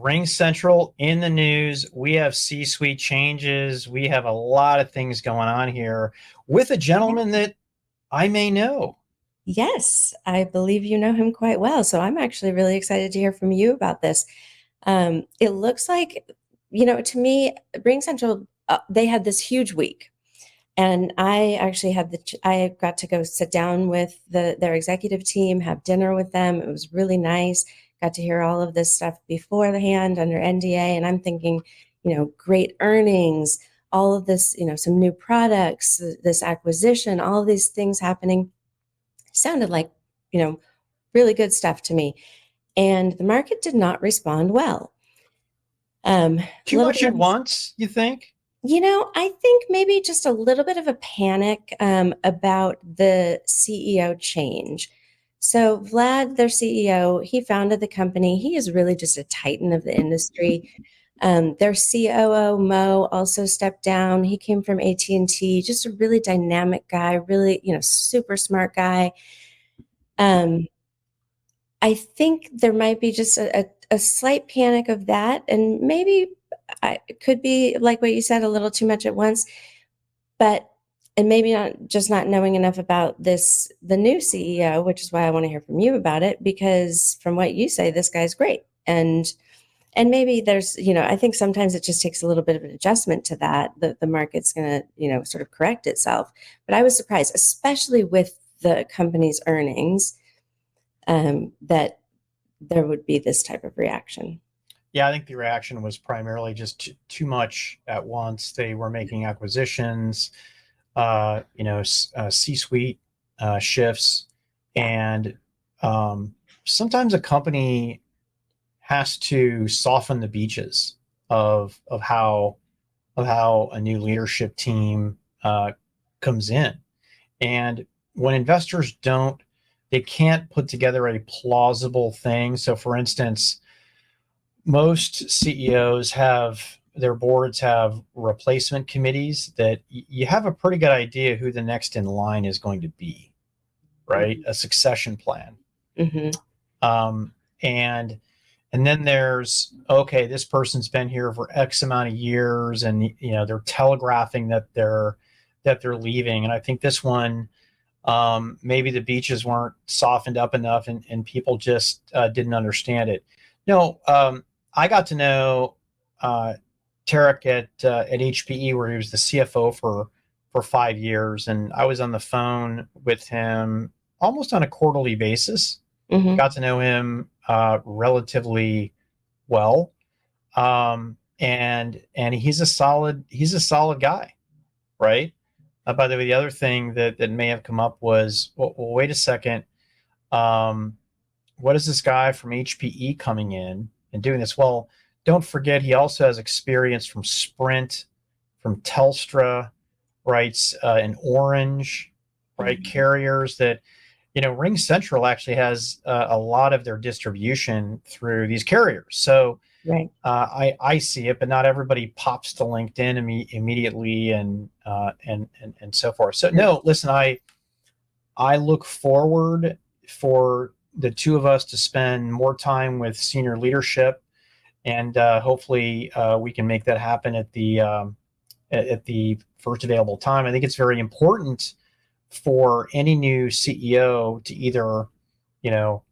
RingCentral in the news. We have C-suite changes. We have a lot of things going on here with a Yeah. gentleman that I may know. Yes, I believe you know him quite well. So I'm actually really excited to hear from you about this. It looks like, to me, RingCentral, they had this huge week. And I actually I got to go sit down with their executive team, have dinner with them. It was really nice. Got to hear all of this stuff beforehand under NDA. And I'm thinking, great earnings, all of this, some new products, this acquisition, all of these things happening sounded like, you know, really good stuff to me. And the market did not respond well. A Too little much bit at of once, you think? I think maybe just a little bit of a panic about the CEO change. So, Vlad, their CEO, he founded the company. He is really just a titan of the industry. Their COO, Mo, also stepped down. He came from AT&T, just a really dynamic guy, really, super smart guy. Um, I think there might be just a slight panic of that. And maybe it could be like what you said, a little too much at once. But and maybe not knowing enough about the new CEO, which is why I want to hear from you about it, because from what you say, this guy's great. And maybe there's, I think sometimes it just takes a little bit of an adjustment to that. The market's gonna, sort of correct itself. But I was surprised, especially with the company's earnings, that there would be this type of reaction. Yeah, I think the reaction was primarily just too much at once. They were making acquisitions, C-suite shifts, Yeah. and sometimes a company has to soften the beaches of how a new leadership team comes in. And when investors don't, they can't put together a plausible thing. So, for instance, most CEOs have their boards have replacement committees that you have a pretty good idea who the next in line is going to be, right? A succession plan. Mm-hmm. Um, and and then there's, okay, this person's been here for X amount of years, and they're telegraphing that they're leaving. And I think this one, maybe the beaches weren't softened up enough, and people just didn't understand it. No, I got to know uh, Tarek at HPE, where he was the CFO for 5 years, and I was on the phone with him almost on a quarterly basis. Mm-hmm. Got to know him relatively well, and he's a solid guy, right? By the way, the other thing that may have come up was, well, wait a second, um, what is this guy from HPE coming in and doing this? Well, don't forget he also has experience from Sprint, from Telstra, right? And Orange, right? Mm-hmm. Carriers that, RingCentral actually has a lot of their distribution through these carriers. So Right. I see it, but not everybody pops to LinkedIn immediately, and so forth. So no, listen, I look forward for the two of us to spend more time with senior leadership, and hopefully we can make that happen at the first available time. I think it's very important for any new CEO to either, you know,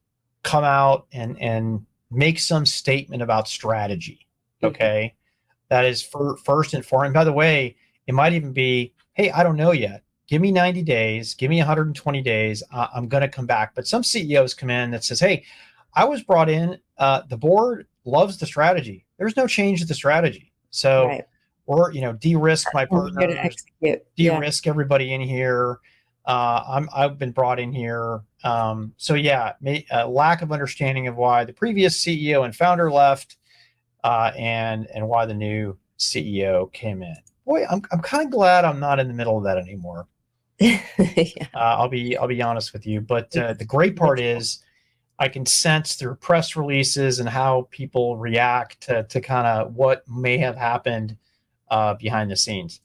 come out and make some statement about strategy. Mm-hmm. Okay, that is first and foremost. And by the way, it might even be, hey, I don't know yet. Give me 90 days. Give me 120 days. I'm going to come back. But some CEOs come in that says, hey, I was brought in. The board loves the strategy. There's no change to the strategy. So, Right. or, de-risk my And here to partners, execute. Yeah. de-risk everybody in here. I've been brought in here. So yeah, lack of understanding of why the previous CEO and founder left, and why the new CEO came in. Boy, I'm kind of glad I'm not in the middle of that anymore. Yeah. I'll be honest with you, but the great part is I can sense through press releases and how people react to kind of what may have happened behind the scenes.